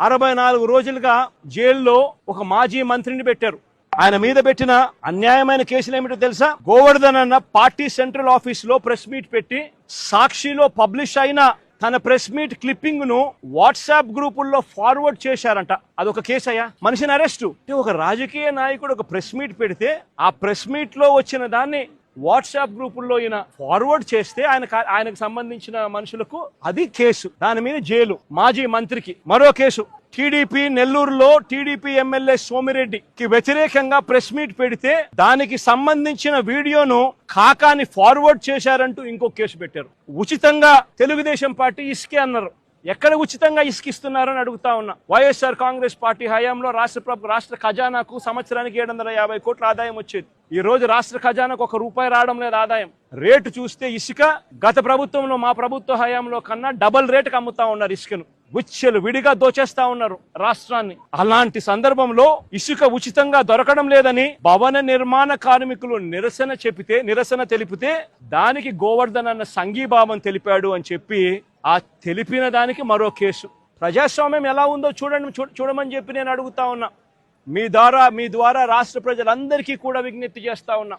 64 రోజులుగా జైల్లో ఒక మాజీ మంత్రిని పెట్టారు. ఆయన మీద పెట్టిన అన్యాయమైన కేసులు ఏమిటో తెలుసా? గోవర్ధన్ అన్న పార్టీ సెంట్రల్ ఆఫీస్ లో ప్రెస్ మీట్ పెట్టి సాక్షిలో పబ్లిష్ అయిన తన ప్రెస్ మీట్ క్లిప్పింగ్ ను వాట్సాప్ గ్రూపుల్లో ఫార్వర్డ్ చేశారంట. అదొక కేసు అయ్యా. మనిషిని అరెస్టు. ఒక రాజకీయ నాయకుడు ఒక ప్రెస్ మీట్ పెడితే ఆ ప్రెస్ మీట్ లో వచ్చిన దాన్ని వాట్సాప్ గ్రూపుల్లో ఈయన ఫార్వర్డ్ చేస్తే ఆయనకు సంబంధించిన మనుషులకు అది కేసు. దాని మీద జైలు. మాజీ మంత్రికి మరో కేసు. టీడీపీ నెల్లూరులో టీడీపీ ఎమ్మెల్యే సోమిరెడ్డికి వ్యతిరేకంగా ప్రెస్ మీట్ పెడితే దానికి సంబంధించిన వీడియోను కాకాని ఫార్వర్డ్ చేశారంటూ ఇంకో కేసు పెట్టారు. ఉచితంగా తెలుగుదేశం పార్టీ ఇసుకే అన్నారు. ఎక్కడ ఉచితంగా ఇసుకిస్తున్నారని అడుగుతా ఉన్నా. వైఎస్ఆర్ కాంగ్రెస్ పార్టీ హయాంలో రాష్ట్ర ఖజానాకు సంవత్సరానికి 750 కోట్ల ఆదాయం వచ్చేది. ఈ రోజు రాష్ట్ర ఖజానాకు ₹1 రావడం లేదు ఆదాయం. రేటు చూస్తే ఇసుక గత ప్రభుత్వంలో మా ప్రభుత్వ హయాంలో కన్నా డబల్ రేటుకి అమ్ముతా ఉన్నారు ఇసుకను. గుచ్చెలు విడిగా దోచేస్తా ఉన్నారు రాష్ట్రాన్ని. అలాంటి సందర్భంలో ఇసుక ఉచితంగా దొరకడం లేదని భవన నిర్మాణ కార్మికులు నిరసన తెలిపితే దానికి గోవర్ధన్ అన్న సంఘీభావం తెలిపాడు అని చెప్పి ఆ తెలిపిన దానికి మరో కేసు. ప్రజాస్వామ్యం ఎలా ఉందో చూడమని చెప్పి నేను అడుగుతా ఉన్నా. మీ ద్వారా రాష్ట్ర ప్రజలందరికీ కూడా విజ్ఞప్తి చేస్తా ఉన్నా.